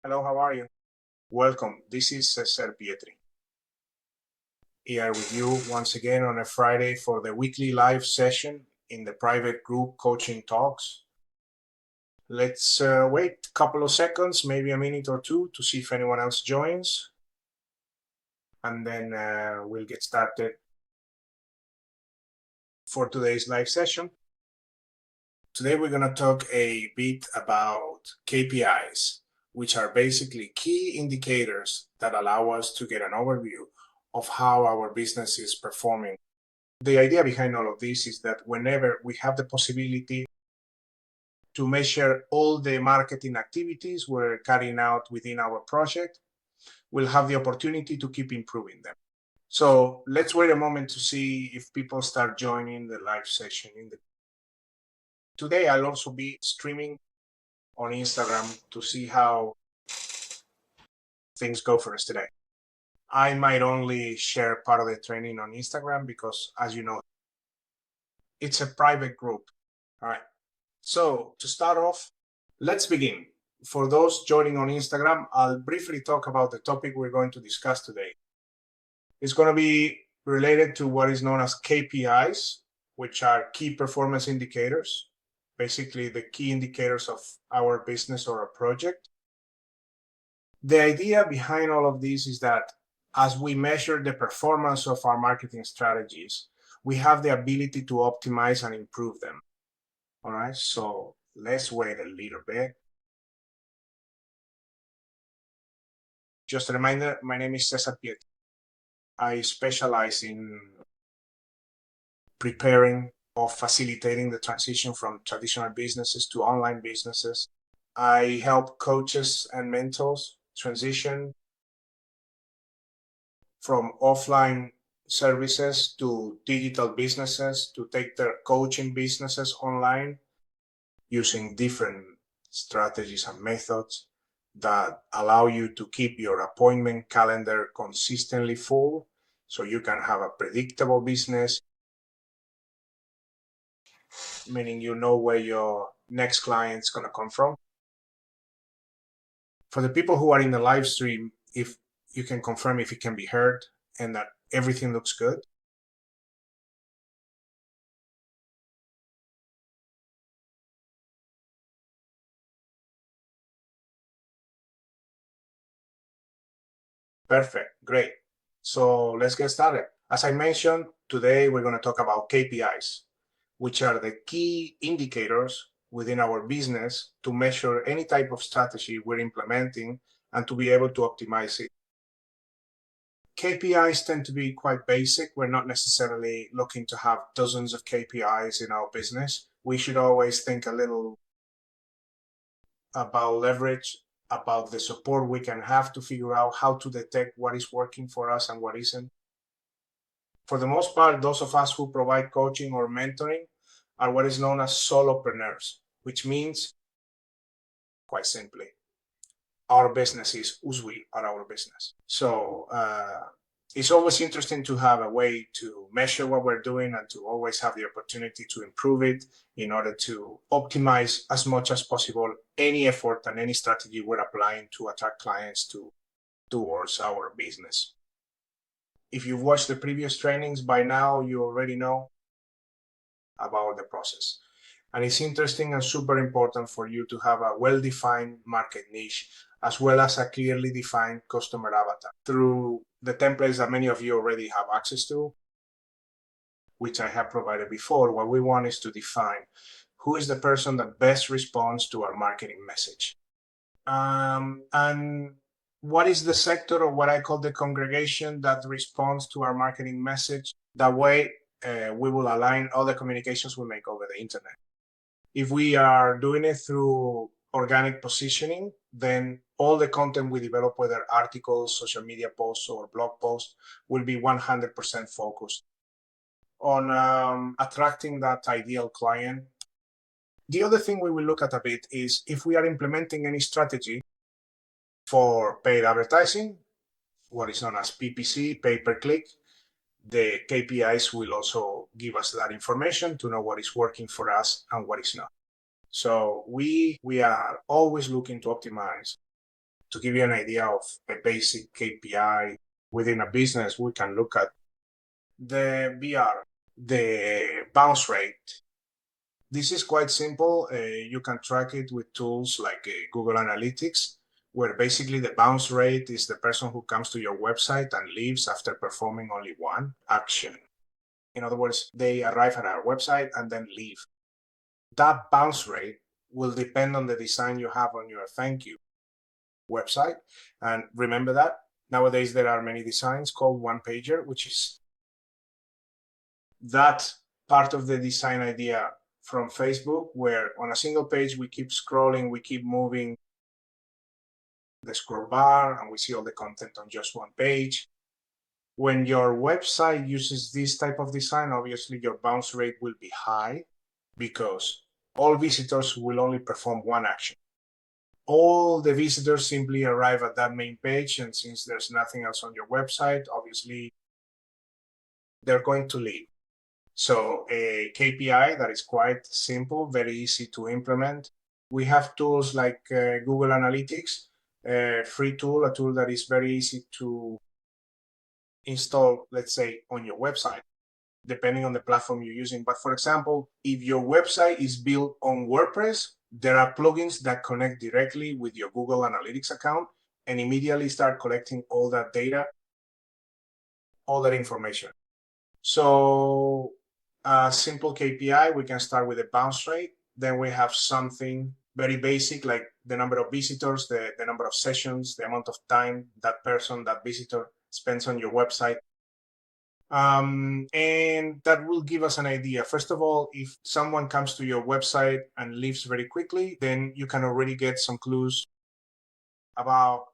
Hello, how are you? Welcome. This is Cesar Pietri here with you once again on a Friday for the weekly live session in the private group coaching talks. Let's wait a couple of seconds, maybe a minute or two, to see if anyone else joins, and then we'll get started for today's live session. Today we're going to talk a bit about KPIs, which are basically key indicators that allow us to get an overview of how our business is performing. The idea behind all of this is that whenever we have the possibility to measure all the marketing activities we're carrying out within our project, we'll have the opportunity to keep improving them. So let's wait a moment to see if people start joining the live session. Today, I'll also be streaming on Instagram to see how things go for us today. I might only share part of the training on Instagram because, as you know, it's a private group. All right. So to start off, let's begin. For those joining on Instagram, I'll briefly talk about the topic we're going to discuss today. It's going to be related to what is known as KPIs, which are key performance indicators, basically the key indicators of our business or a project. The idea behind all of this is that as we measure the performance of our marketing strategies, we have the ability to optimize and improve them. All right, so let's wait a little bit. Just a reminder, my name is Cesar Pietri. I specialize in preparing or facilitating the transition from traditional businesses to online businesses. I help coaches and mentors transition from offline services to digital businesses to take their coaching businesses online using different strategies and methods that allow you to keep your appointment calendar consistently full so you can have a predictable business, meaning you know where your next client's going to come from. For the people who are in the live stream, if you can confirm if it can be heard and that everything looks good. Perfect. Great. So let's get started. As I mentioned, today we're going to talk about KPIs, which are the key indicators within our business to measure any type of strategy we're implementing and to be able to optimize it. KPIs tend to be quite basic. We're not necessarily looking to have dozens of KPIs in our business. We should always think a little about leverage, about the support we can have to figure out how to detect what is working for us and what isn't. For the most part, those of us who provide coaching or mentoring are what is known as solopreneurs, which means, quite simply, our business is us, we are our business. So it's always interesting to have a way to measure what we're doing and to always have the opportunity to improve it in order to optimize as much as possible any effort and any strategy we're applying to attract clients towards our business. If you've watched the previous trainings by now, you already know about the process. And it's interesting and super important for you to have a well-defined market niche as well as a clearly defined customer avatar through the templates that many of you already have access to, which I have provided before. What we want is to define who is the person that best responds to our marketing message. And what is the sector or what I call the congregation that responds to our marketing message? That way, we will align all the communications we make over the internet. If we are doing it through organic positioning, then all the content we develop, whether articles, social media posts, or blog posts, will be 100% focused on attracting that ideal client. The other thing we will look at a bit is if we are implementing any strategy for paid advertising, what is known as PPC, pay per click, the KPIs will also give us that information to know what is working for us and what is not. So we are always looking to optimize To give you an idea of a basic KPI within a business, we can look at the BR, the bounce rate. This is quite simple. You can track it with tools like Google Analytics, where basically the bounce rate is the person who comes to your website and leaves after performing only one action. In other words, they arrive at our website and then leave. That bounce rate will depend on the design you have on your thank you website. And remember that nowadays there are many designs called one pager, which is that part of the design idea from Facebook, where on a single page we keep scrolling, we keep moving the scroll bar, and we see all the content on just one page. When your website uses this type of design, obviously your bounce rate will be high because all visitors will only perform one action. All the visitors simply arrive at that main page, and since there's nothing else on your website, obviously they're going to leave. So a KPI that is quite simple, very easy to implement. We have tools like Google Analytics, a free tool, a tool that is very easy to install, let's say, on your website, depending on the platform you're using. But for example, if your website is built on WordPress, there are plugins that connect directly with your Google Analytics account and immediately start collecting all that data, all that information. So a simple KPI, we can start with a bounce rate. Then we have something very basic like the number of visitors, the number of sessions, the amount of time that person, that visitor spends on your website. And that will give us an idea. First of all, if someone comes to your website and leaves very quickly, then you can already get some clues about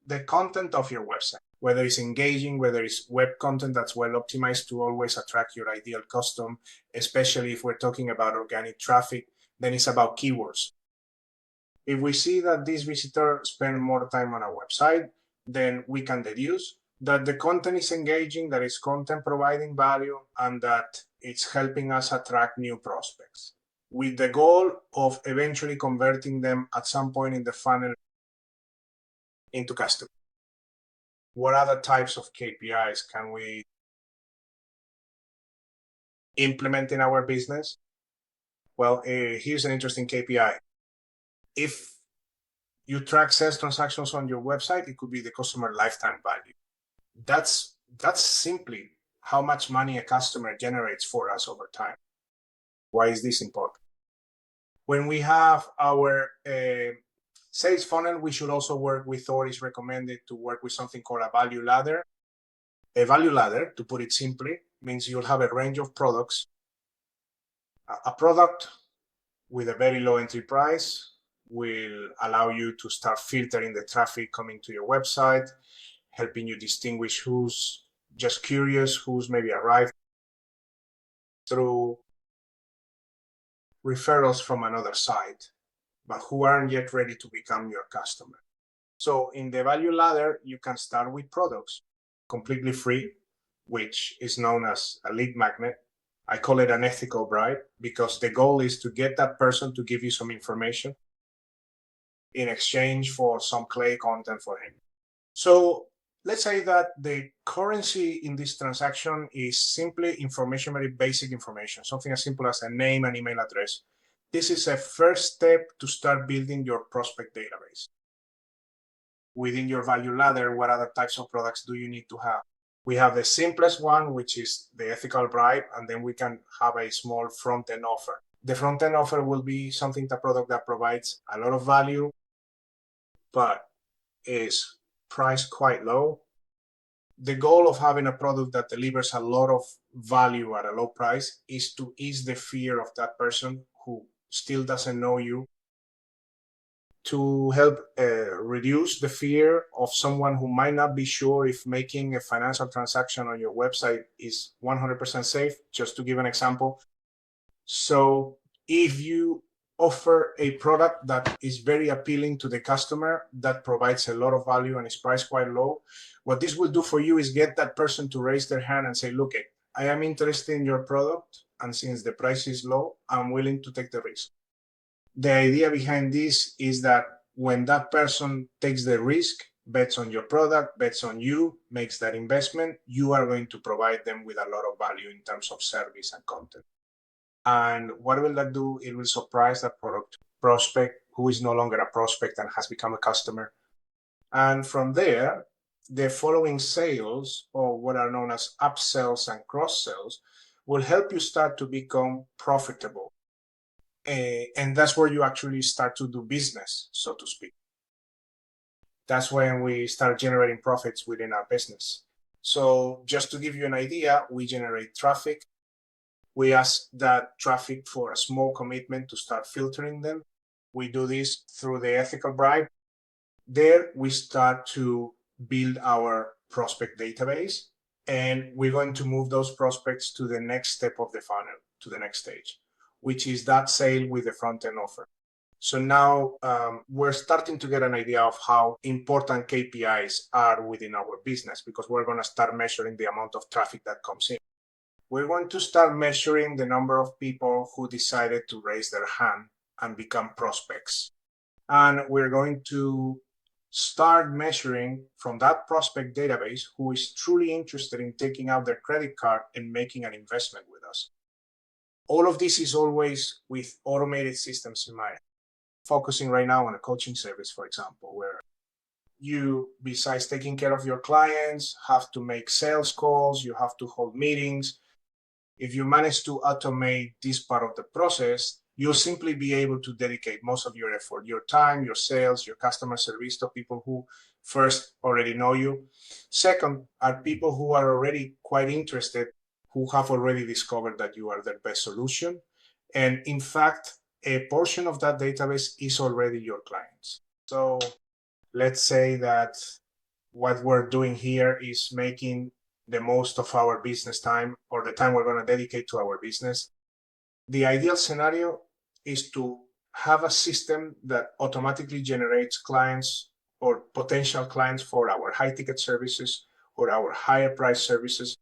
the content of your website, whether it's engaging, whether it's web content that's well optimized to always attract your ideal customer, especially if we're talking about organic traffic, then it's about keywords. If we see that this visitor spend more time on our website, then we can deduce that the content is engaging, that is content providing value, and that it's helping us attract new prospects, with the goal of eventually converting them at some point in the funnel into customers. What other types of KPIs can we implement in our business? Well, here's an interesting KPI. If you track sales transactions on your website, it could be the customer lifetime value. That's simply how much money a customer generates for us over time. Why is this important? When we have our sales funnel, we should also work with, or is recommended to work with, something called a value ladder. A value ladder, to put it simply, means you'll have a range of products. A product with a very low entry price will allow you to start filtering the traffic coming to your website, helping you distinguish who's just curious, who's maybe arrived through referrals from another site, but who aren't yet ready to become your customer. So in the value ladder, you can start with products completely free, which is known as a lead magnet. I call it an ethical bribe because the goal is to get that person to give you some information in exchange for some clay content for him. So let's say that the currency in this transaction is simply information, very basic information, something as simple as a name and email address. This is a first step to start building your prospect database. Within your value ladder, what other types of products do you need to have? We have the simplest one, which is the ethical bribe, and then we can have a small front-end offer. The front-end offer will be something, the product that provides a lot of value, but is priced quite low. The goal of having a product that delivers a lot of value at a low price is to ease the fear of that person who still doesn't know you, to help reduce the fear of someone who might not be sure if making a financial transaction on your website is 100% safe, just to give an example. So if you offer a product that is very appealing to the customer, that provides a lot of value and is priced quite low, what this will do for you is get that person to raise their hand and say, look, I am interested in your product, and since the price is low, I'm willing to take the risk. The idea behind this is that when that person takes the risk, bets on your product, bets on you, makes that investment, you are going to provide them with a lot of value in terms of service and content. And what will that do? It will surprise that product prospect who is no longer a prospect and has become a customer. And from there, the following sales, or what are known as upsells and cross sells, will help you start to become profitable. And that's where you actually start to do business, so to speak. That's when we start generating profits within our business. So just to give you an idea, we generate traffic. We ask that traffic for a small commitment to start filtering them. We do this through the ethical bribe. There we start to build our prospect database, and we're going to move those prospects to the next step of the funnel, to the next stage, which is that sale with the front-end offer. So now we're starting to get an idea of how important KPIs are within our business, because we're going to start measuring the amount of traffic that comes in. We're going to start measuring the number of people who decided to raise their hand and become prospects. And we're going to start measuring from that prospect database who is truly interested in taking out their credit card and making an investment with us. All of this is always with automated systems in mind. Focusing right now on a coaching service, for example, where you, besides taking care of your clients, have to make sales calls, you have to hold meetings. If you manage to automate this part of the process, you'll simply be able to dedicate most of your effort, your time, your sales, your customer service to people who first already know you. Second, are people who are already quite interested, who have already discovered that you are their best solution. And in fact, a portion of that database is already your clients. So let's say that what we're doing here is making the most of our business time, or the time we're going to dedicate to our business. The ideal scenario is to have a system that automatically generates clients or potential clients for our high ticket services or our higher price services.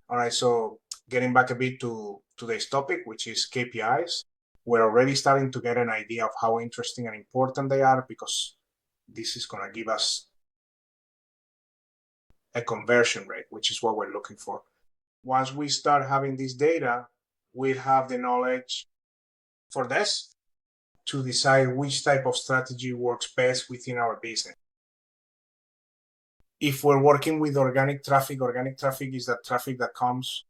All right, so getting back a bit to today's topic, which is KPIs, we're already starting to get an idea of how interesting and important they are, because this is going to give us a conversion rate, which is what we're looking for. Once we start having this data, we have the knowledge for this to decide which type of strategy works best within our business. If we're working with organic traffic is that traffic that comes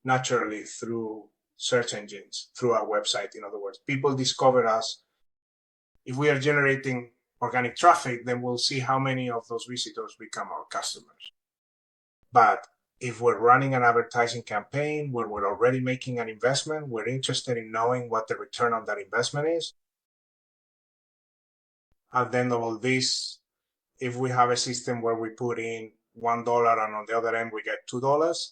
naturally through search engines, through our website. In other words, people discover us. If we are generating organic traffic, then we'll see how many of those visitors become our customers. But if we're running an advertising campaign where we're already making an investment, we're interested in knowing what the return on that investment is. At the end of all this, if we have a system where we put in $1 and on the other end we get $2,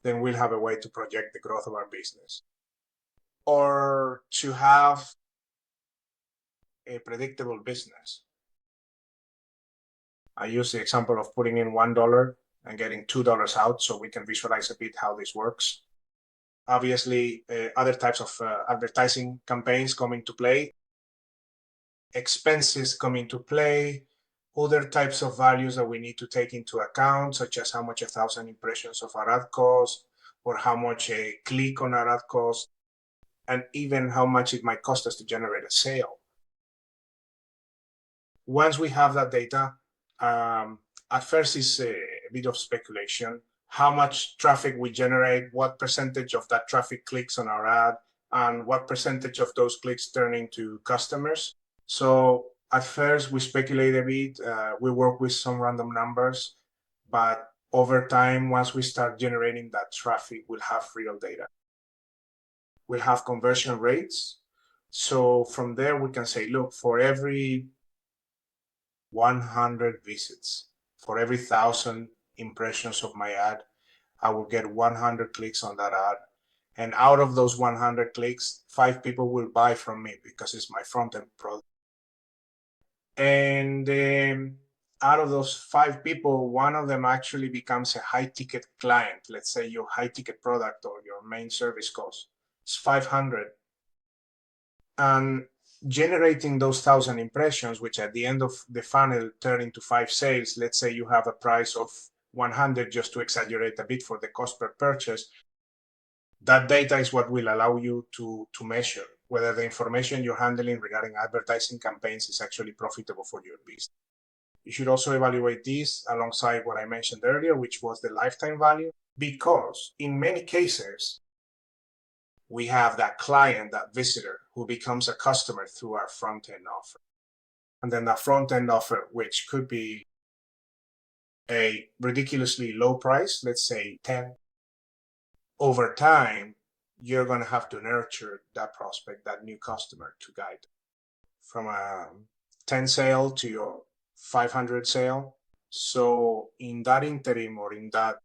then we'll have a way to project the growth of our business. Or to have a predictable business. I use the example of putting in $1 and getting $2 out, so we can visualize a bit how this works. Obviously, other types of advertising campaigns come into play. Expenses come into play. Other types of values that we need to take into account, such as how much 1,000 impressions of our ad cost, or how much a click on our ad cost, and even how much it might cost us to generate a sale. Once we have that data, at first it's a bit of speculation. How much traffic we generate, what percentage of that traffic clicks on our ad, and what percentage of those clicks turn into customers. So at first we speculate a bit, we work with some random numbers, but over time, once we start generating that traffic, we'll have real data. We'll have conversion rates. So from there, we can say, look, for every 100 visits, for every 1,000 impressions of my ad, I will get 100 clicks on that ad. And out of those 100 clicks, 5 people will buy from me because it's my front-end product. And out of those 5 people, one of them actually becomes a high-ticket client. Let's say your high-ticket product or your main service cost is 500. And generating those 1,000 impressions, which at the end of the funnel turn into 5 sales. Let's say you have a price of 100, just to exaggerate a bit for the cost per purchase. That data is what will allow you to measure whether the information you're handling regarding advertising campaigns is actually profitable for your business. You should also evaluate this alongside what I mentioned earlier, which was the lifetime value, because in many cases, we have that client, that visitor, who becomes a customer through our front-end offer. And then that front-end offer, which could be a ridiculously low price, let's say 10, over time, you're going to have to nurture that prospect, that new customer, to guide from a 10 sale to your 500 sale. So in that interim, or in that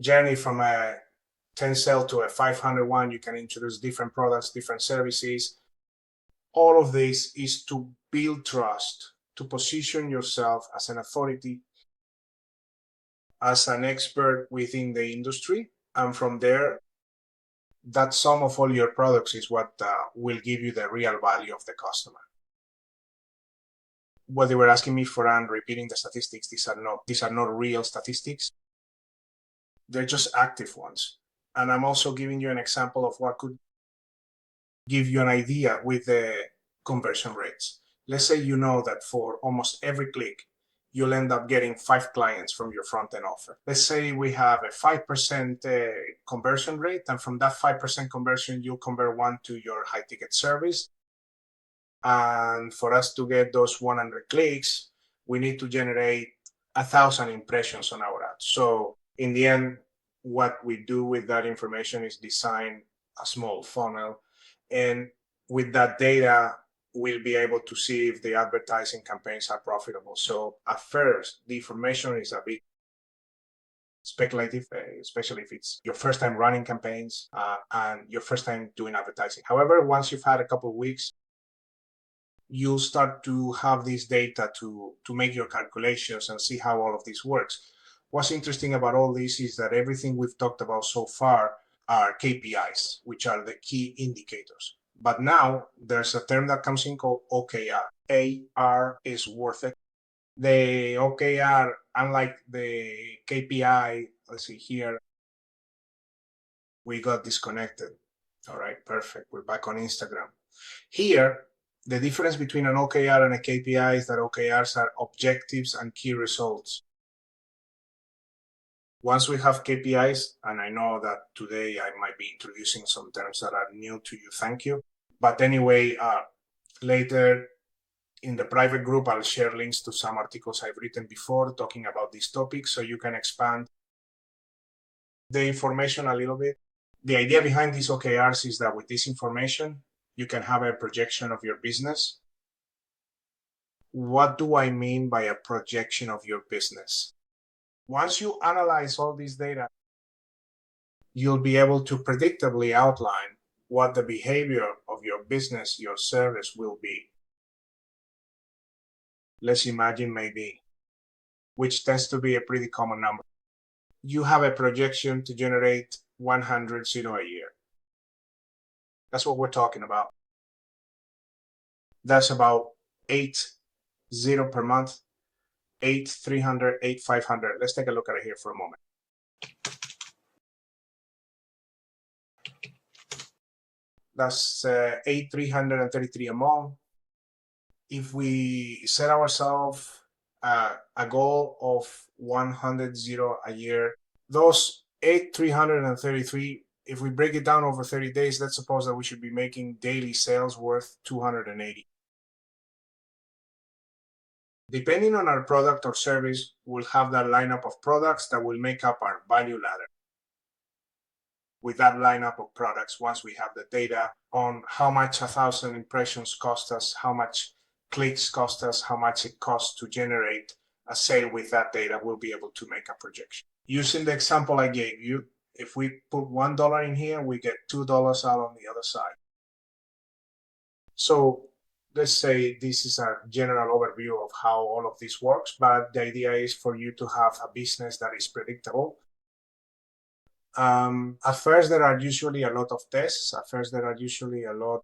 journey from a 10 sale to a 500 one, you can introduce different products, different services. All of this is to build trust, to position yourself as an authority, as an expert within the industry. And from there, that sum of all your products is what will give you the real value of the customer. What they were asking me for, and repeating the statistics, these are not real statistics. They're just active ones. And I'm also giving you an example of what could give you an idea with the conversion rates. Let's say you know that for almost every click, you'll end up getting 5 clients from your front-end offer. Let's say we have a 5% conversion rate, and from that 5% conversion, you'll convert one to your high-ticket service. And for us to get those 100 clicks, we need to generate 1,000 impressions on our ad. So in the end, what we do with that information is design a small funnel. And with that data, we'll be able to see if the advertising campaigns are profitable. So at first, the information is a bit speculative, especially if it's your first time running campaigns and your first time doing advertising. However, once you've had a couple of weeks, you'll start to have this data to make your calculations and see how all of this works. What's interesting about all this is that everything we've talked about so far are KPIs, which are the key indicators. But now there's a term that comes in called OKR. AR is worth it. The OKR, unlike the KPI, let's see here, we got disconnected. All right, perfect. We're back on Instagram. Here, the difference between an OKR and a KPI is that OKRs are objectives and key results. Once we have KPIs, and I know that today I might be introducing some terms that are new to you, thank you. But anyway, later in the private group, I'll share links to some articles I've written before talking about this topic, so you can expand the information a little bit. The idea behind these OKRs is that with this information, you can have a projection of your business. What do I mean by a projection of your business? Once you analyze all this data, you'll be able to predictably outline what the behavior of your business, your service will be. Let's imagine maybe, which tends to be a pretty common number. You have a projection to generate 100 a year. That's what we're talking about. That's about 8 per month, 8, 300, 8, 500. Let's take a look at it here for a moment. That's 8, 333 a month. If we set ourselves a goal of 100 a year, those 8, 333, if we break it down over 30 days, let's suppose that we should be making daily sales worth 280. Depending on our product or service, we'll have that lineup of products that will make up our value ladder. With that lineup of products, once we have the data on how much 1,000 impressions cost us, how much clicks cost us, how much it costs to generate a sale with that data, we'll be able to make a projection. Using the example I gave you, if we put $1 in here, we get $2 out on the other side. So let's say this is a general overview of how all of this works, but the idea is for you to have a business that is predictable. At first, there are usually a lot of tests. At first, there are usually a lot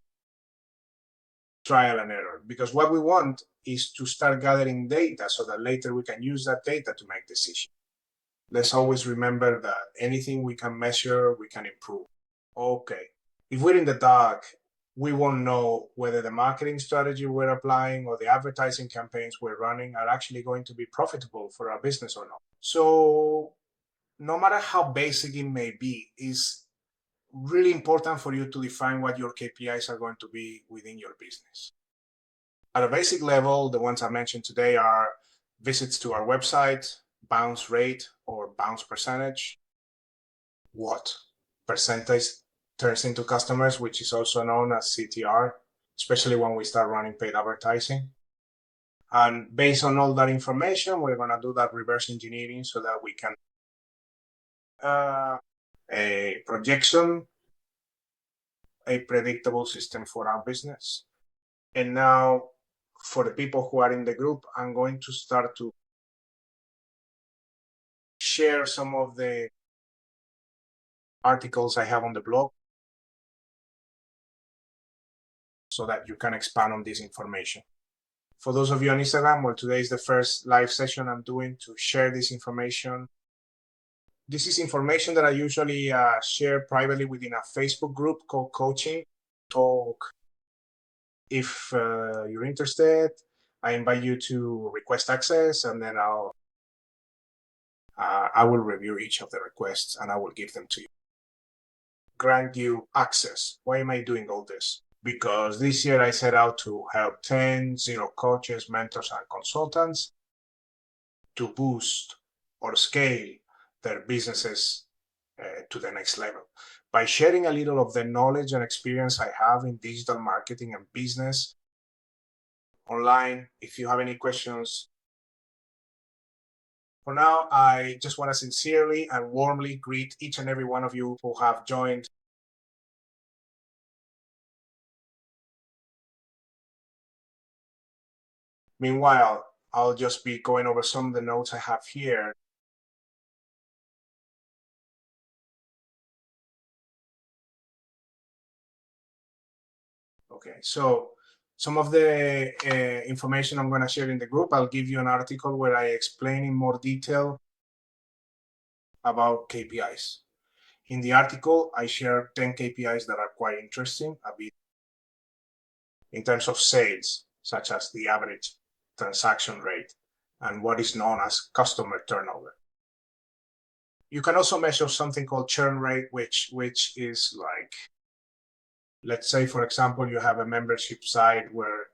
trial and error, because what we want is to start gathering data so that later we can use that data to make decisions. Let's always remember that anything we can measure, we can improve. Okay, if we're in the dark, we won't know whether the marketing strategy we're applying or the advertising campaigns we're running are actually going to be profitable for our business or not. So no matter how basic it may be, it's really important for you to define what your KPIs are going to be within your business. At a basic level, the ones I mentioned today are visits to our website, bounce rate or bounce percentage, what percentage turns into customers, which is also known as CTR, especially when we start running paid advertising. And based on all that information, we're going to do that reverse engineering so that we can a projection, a predictable system for our business. And now for the people who are in the group, I'm going to start to share some of the articles I have on the blog so that you can expand on this information. For those of you on Instagram, well, today is the first live session I'm doing to share this information. This is information that I usually share privately within a Facebook group called Coaching Talk. If you're interested, I invite you to request access, and then I will review each of the requests and I will give them to you. Grant you access. Why am I doing all this? Because this year I set out to help 10 zero coaches, mentors, and consultants to boost or scale their businesses to the next level. By sharing a little of the knowledge and experience I have in digital marketing and business online, if you have any questions. For now, I just want to sincerely and warmly greet each and every one of you who have joined. Meanwhile, I'll just be going over some of the notes I have here. Okay, so some of the information I'm going to share in the group, I'll give you an article where I explain in more detail about KPIs. In the article, I share 10 KPIs that are quite interesting, a bit in terms of sales, such as the average transaction rate and what is known as customer turnover. You can also measure something called churn rate, which is like, let's say, for example, you have a membership site where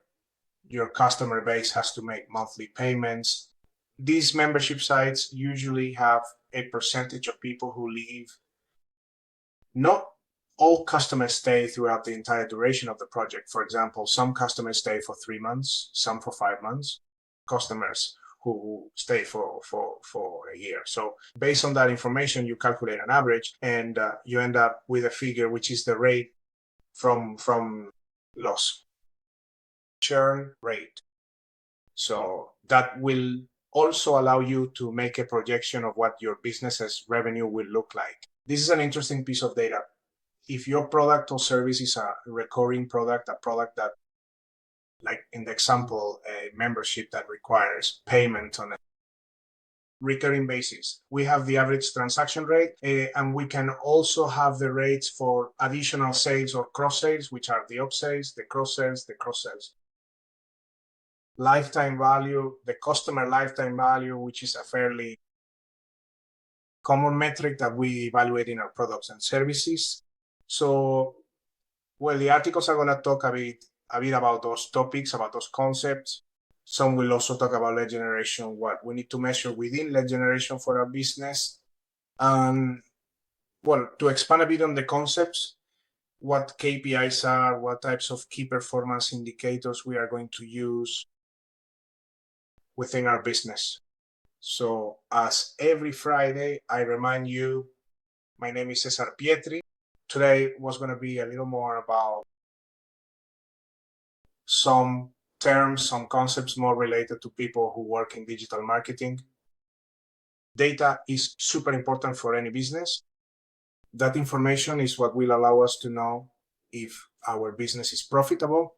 your customer base has to make monthly payments. These membership sites usually have a percentage of people who leave. Not all customers stay throughout the entire duration of the project. For example, some customers stay for 3 months, some for 5 months, customers who stay for a year. So based on that information, you calculate an average and you end up with a figure, which is the rate from loss, churn rate. So that will also allow you to make a projection of what your business's revenue will look like. This is an interesting piece of data. If your product or service is a recurring product, a product that, like in the example, a membership that requires payment on a recurring basis, we have the average transaction rate, and we can also have the rates for additional sales or cross sales, which are the upsales, the cross sales, the cross sales. Lifetime value, the customer lifetime value, which is a fairly common metric that we evaluate in our products and services. So, well, the articles are going to talk a bit about those topics, about those concepts. Some will also talk about lead generation, what we need to measure within lead generation for our business. Well, to expand a bit on the concepts, what KPIs are, what types of key performance indicators we are going to use within our business. So as every Friday, I remind you, my name is Cesar Pietri. Today was going to be a little more about some terms, some concepts more related to people who work in digital marketing. Data is super important for any business. That information is what will allow us to know if our business is profitable,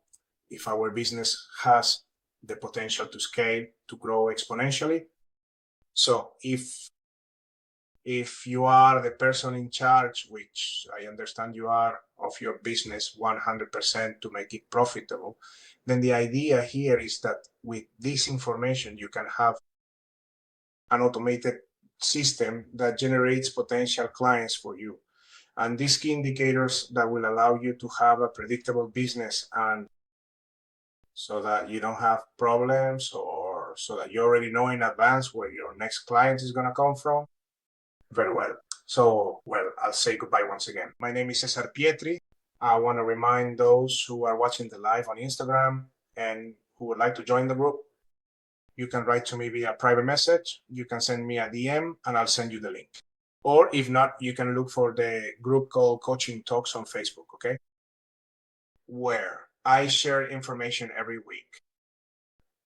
if our business has the potential to scale, to grow exponentially. So if you are the person in charge, which I understand you are, of your business 100% to make it profitable, then the idea here is that with this information, you can have an automated system that generates potential clients for you. And these key indicators that will allow you to have a predictable business, and so that you don't have problems, or so that you already know in advance where your next client is going to come from. Very well. So, well, I'll say goodbye once again. My name is Cesar Pietri. I want to remind those who are watching the live on Instagram and who would like to join the group, you can write to me via private message. You can send me a DM and I'll send you the link. Or if not, you can look for the group called Coaching Talks on Facebook, okay? Where I share information every week.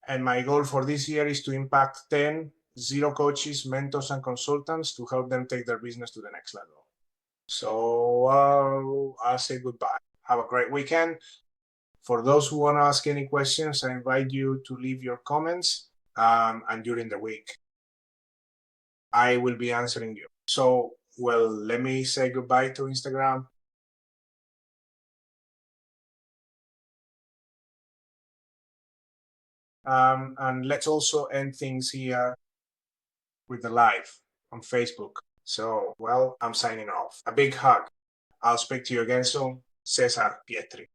And my goal for this year is to impact 10 zero coaches, mentors, and consultants to help them take their business to the next level. So I'll say goodbye. Have a great weekend. For those who want to ask any questions, I invite you to leave your comments. And during the week, I will be answering you. So, well, let me say goodbye to Instagram. And let's also end things here with the live on Facebook. So, well, I'm signing off. A big hug. I'll speak to you again soon. Cesar Pietri.